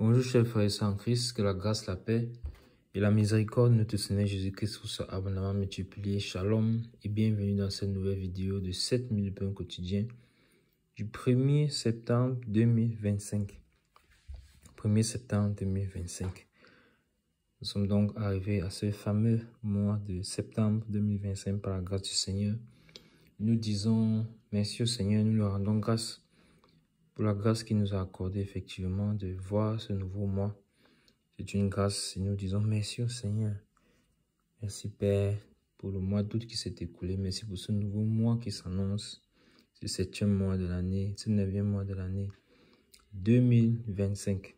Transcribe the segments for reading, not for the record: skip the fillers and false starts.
Bonjour chers frères et sœurs en Christ, que la grâce, la paix et la miséricorde de notre Seigneur Jésus-Christ vous soient abondamment multipliées. Shalom et bienvenue dans cette nouvelle vidéo de 7 minutes de pain quotidien du 1er septembre 2025. 1er septembre 2025. Nous sommes donc arrivés à ce fameux mois de septembre 2025 par la grâce du Seigneur. Nous disons merci au Seigneur, nous lui rendons grâce pour la grâce qu'il nous a accordée effectivement de voir ce nouveau mois. C'est une grâce et nous disons merci au Seigneur. Merci Père pour le mois d'août qui s'est écoulé. Merci pour ce nouveau mois qui s'annonce. Ce 7e mois de l'année, ce 9e mois de l'année 2025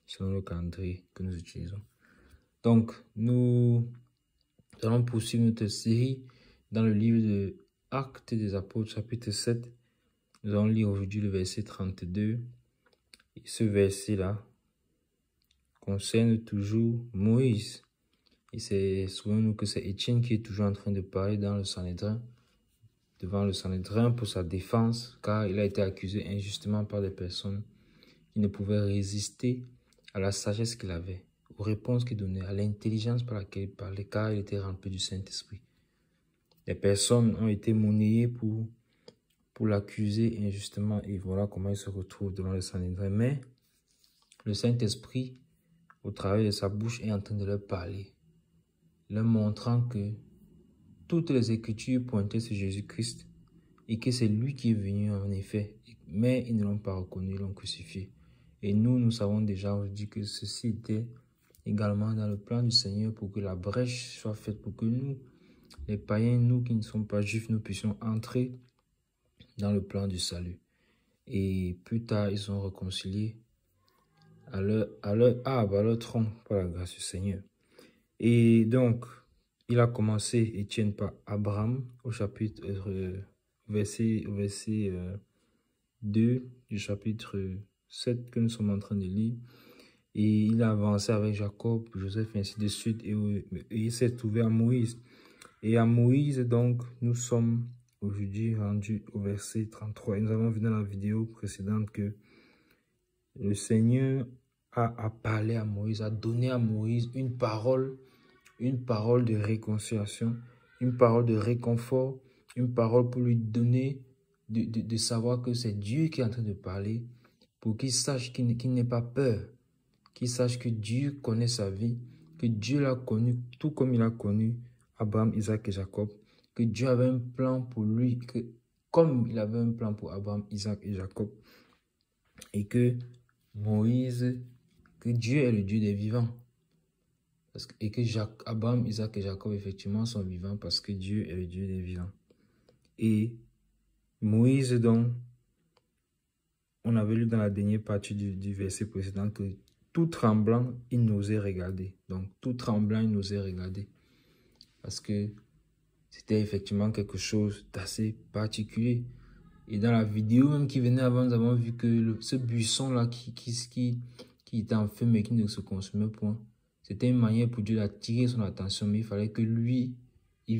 selon le calendrier que nous utilisons. Donc, nous allons poursuivre notre série dans le livre de Actes des Apôtres, chapitre 7. Nous allons lire aujourd'hui le verset 32. Et ce verset-là concerne toujours Moïse. Et c'est souvenons-nous que c'est Étienne qui est toujours en train de parler dans le Sanhédrin, devant le Sanhédrin pour sa défense, car il a été accusé injustement par des personnes qui ne pouvaient résister à la sagesse qu'il avait, aux réponses qu'il donnait, à l'intelligence par laquelle il parlait, car il était rempli du Saint-Esprit. Les personnes ont été monnayées pour l'accuser injustement, et voilà comment il se retrouve devant le Sanhédrin. Mais le Saint-Esprit, au travers de sa bouche, est en train de leur parler, leur montrant que toutes les Écritures pointaient sur Jésus-Christ et que c'est lui qui est venu en effet, mais ils ne l'ont pas reconnu, ils l'ont crucifié. Et nous savons déjà aujourd'hui que ceci était également dans le plan du Seigneur pour que la brèche soit faite, pour que nous, les païens, nous qui ne sommes pas juifs, nous puissions entrer dans le plan du salut. Et plus tard, ils sont réconciliés à leur tronc par la grâce du Seigneur. Et donc, il a commencé, Étienne, par Abraham, au chapitre, verset 2 du chapitre 7 que nous sommes en train de lire. Et il a avancé avec Jacob, Joseph, ainsi de suite. Et il s'est trouvé à Moïse. Et à Moïse, donc, nous sommes aujourd'hui rendus au verset 33. Et nous avons vu dans la vidéo précédente que le Seigneur a parlé à Moïse, a donné à Moïse une parole de réconciliation, une parole de réconfort, une parole pour lui donner de savoir que c'est Dieu qui est en train de parler, pour qu'il sache qu'il n'ait pas peur, qu'il sache que Dieu connaît sa vie, que Dieu l'a connu tout comme il a connu Abraham, Isaac et Jacob, que Dieu avait un plan pour lui, que comme il avait un plan pour Abraham, Isaac et Jacob, et que Moïse, que Dieu est le Dieu des vivants. Et que Abraham, Isaac et Jacob, effectivement, sont vivants parce que Dieu est le Dieu des vivants. Et Moïse, donc, on avait lu dans la dernière partie du verset précédent que tout tremblant, il n'osait regarder. Donc, tout tremblant, il n'osait regarder. Parce que c'était effectivement quelque chose d'assez particulier. Et dans la vidéo même qui venait avant, nous avons vu que ce buisson-là qui était en feu mais qui ne se consumait point, c'était une manière pour Dieu d'attirer son attention. Mais il fallait que lui, il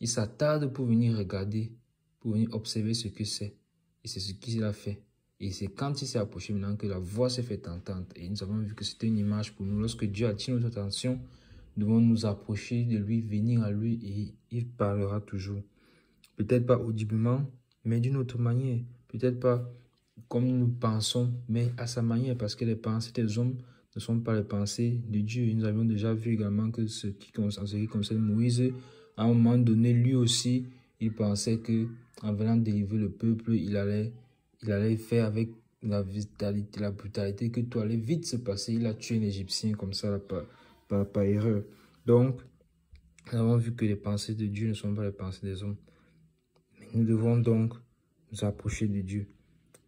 s'attarde pour venir regarder, pour venir observer ce que c'est. Et c'est ce qu'il a fait. Et c'est quand il s'est approché maintenant que la voix s'est fait entendre. Et nous avons vu que c'était une image pour nous. Lorsque Dieu attire notre attention, nous devons nous approcher de lui, venir à lui et il parlera toujours. Peut-être pas audiblement, mais d'une autre manière. Peut-être pas comme nous pensons, mais à sa manière, parce que les pensées des hommes ne sont pas les pensées de Dieu. Et nous avions déjà vu également que en ce qui concerne Moïse, à un moment donné, lui aussi, il pensait que en venant délivrer le peuple, il allait faire avec la vitalité, la brutalité, que tout allait vite se passer. Il a tué un Égyptien comme ça, par erreur. Donc, nous avons vu que les pensées de Dieu ne sont pas les pensées des hommes. Mais nous devons donc nous approcher de Dieu.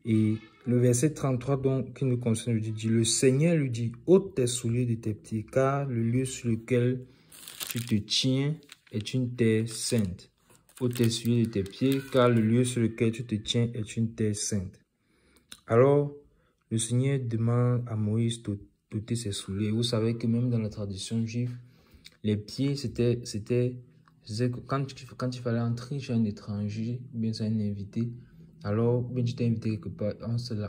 Et le verset 33 donc, qui nous concerne, dit, le Seigneur lui dit, ôte tes souliers de tes pieds, car le lieu sur lequel tu te tiens est une terre sainte. Ôte tes souliers de tes pieds, car le lieu sur lequel tu te tiens est une terre sainte. Alors, le Seigneur demande à Moïse d'ôter ses souliers. Vous savez que même dans la tradition juive, les pieds, c'était quand il fallait entrer chez un étranger, ou bien chez un invité, Alors, bien, tu t'es invité quelque part,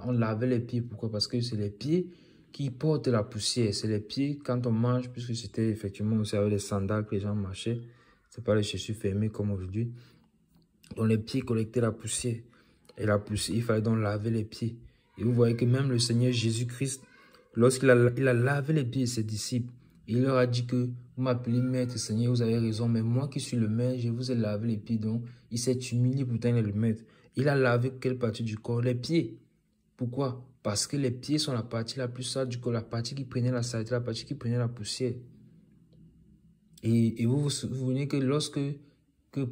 on lavait les pieds. Pourquoi? Parce que c'est les pieds qui portent la poussière. C'est les pieds, quand on mange, puisque c'était effectivement aussi avec les sandales que les gens marchaient. C'est pas les chaussures fermées comme aujourd'hui. Donc, les pieds collectaient la poussière. Et la poussière, il fallait donc laver les pieds. Et vous voyez que même le Seigneur Jésus-Christ, lorsqu'il a lavé les pieds de ses disciples, il leur a dit que vous m'appelez maître, Seigneur, vous avez raison, mais moi qui suis le maître, je vous ai lavé les pieds. Donc, il s'est humilié, pourtant il est le maître. Il a lavé quelle partie du corps? Les pieds. Pourquoi? Parce que les pieds sont la partie la plus sale du corps, la partie qui prenait la saleté, la partie qui prenait la poussière. Et vous vous souvenez que lorsque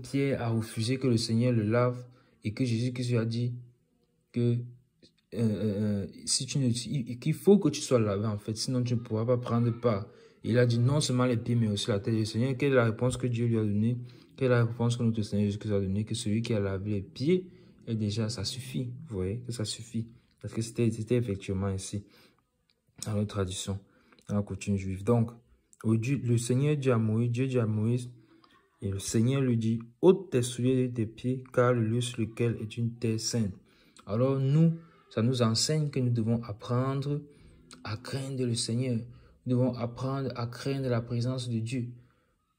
Pierre a refusé que le Seigneur le lave et que Jésus-Christ lui a dit que qu'il faut que tu sois lavé en fait, sinon tu ne pourras pas prendre part. Il a dit non seulement les pieds mais aussi la tête. Le Seigneur, quelle est la réponse que Dieu lui a donnée? Quelle est la réponse que notre Seigneur Jésus-Christ a donnée? Que celui qui a lavé les pieds, et déjà ça suffit. Vous voyez que ça suffit. Parce que c'était effectivement ainsi dans notre tradition, dans la coutume juive. Donc, le Seigneur dit à Moïse, Dieu dit à Moïse, et le Seigneur lui dit, ôte tes souliers de tes pieds, car le lieu sur lequel est une terre sainte. Alors nous, ça nous enseigne que nous devons apprendre à craindre le Seigneur. Nous devons apprendre à craindre la présence de Dieu.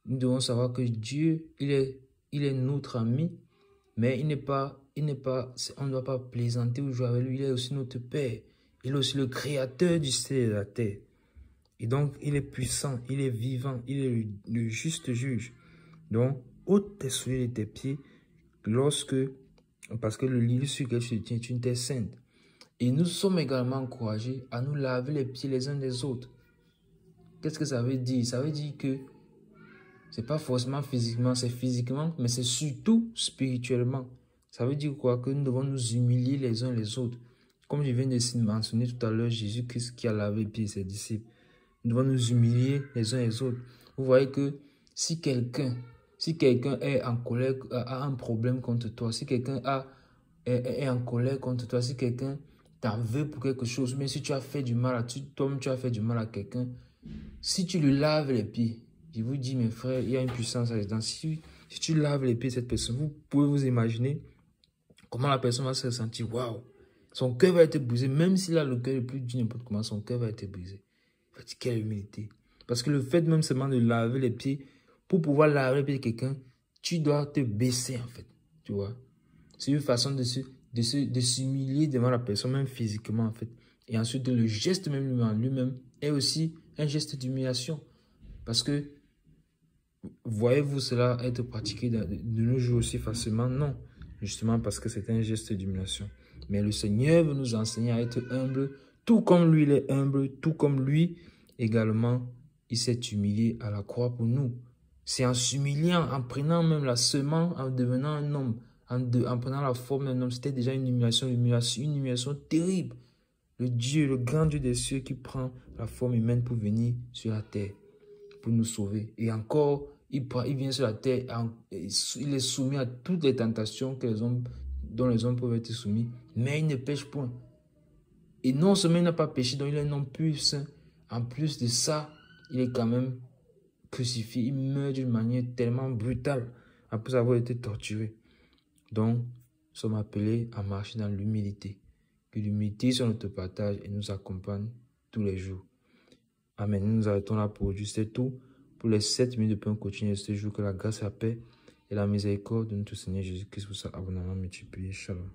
Nous devons savoir que Dieu, il est notre ami, mais on ne doit pas plaisanter ou jouer avec lui. Il est aussi notre Père. Il est aussi le créateur du ciel et de la terre. Et donc, il est puissant, il est vivant, il est le juste juge. Donc, ôte tes souliers de tes pieds parce que le lieu sur lequel tu te tiens est une terre sainte. Et nous sommes également encouragés à nous laver les pieds les uns des autres. Qu'est-ce que ça veut dire? Ça veut dire que c'est pas forcément physiquement, c'est physiquement, mais c'est surtout spirituellement. Ça veut dire quoi? Que nous devons nous humilier les uns les autres. Comme je viens de mentionner tout à l'heure, Jésus-Christ qui a lavé les pieds de ses disciples. Nous devons nous humilier les uns les autres. Vous voyez que si quelqu'un est en colère, a un problème contre toi, si quelqu'un est en colère contre toi, si quelqu'un t'en veut pour quelque chose, mais si tu as fait du mal à toi-même, tu as fait du mal à quelqu'un, si tu lui laves les pieds, je vous dis mes frères, il y a une puissance là-dedans. Si tu laves les pieds de cette personne, vous pouvez vous imaginer comment la personne va se sentir. Waouh! Son cœur va être brisé, même s'il a le cœur le plus dur, n'importe comment, son cœur va être brisé. Il va dire quelle humilité. Parce que le fait même seulement de laver les pieds, pour pouvoir laver les pieds de quelqu'un, tu dois te baisser en fait. Tu vois? C'est une façon de s'humilier devant la personne, même physiquement en fait. Et ensuite, le geste même en lui-même est aussi un geste d'humiliation. Parce que, voyez-vous cela être pratiqué de nos jours aussi facilement? Non. Justement parce que c'est un geste d'humiliation. Mais le Seigneur veut nous enseigner à être humble, tout comme lui il est humble, tout comme lui également, il s'est humilié à la croix pour nous. C'est en s'humiliant, en prenant même la semence, en devenant un homme, en prenant la forme d'un homme. C'était déjà une humiliation terrible. Le grand Dieu des cieux qui prend la forme humaine pour venir sur la terre, pour nous sauver. Et encore, il vient sur la terre, il est soumis à toutes les tentations dont les hommes peuvent être soumis, mais il ne pêche point. Et non seulement il n'a pas péché, donc il est un homme plus saint. En plus de ça, il est quand même crucifié. Il meurt d'une manière tellement brutale après avoir été torturé. Donc, nous sommes appelés à marcher dans l'humilité. Que l'humilité soit notre partage et nous accompagne tous les jours. Amen. Nous nous arrêtons là pour aujourd'hui. C'est tout pour les 7 minutes de pain quotidien de ce jour. Que la grâce, la paix et la miséricorde de notre Seigneur Jésus-Christ vous soit abondamment multipliée. Shalom.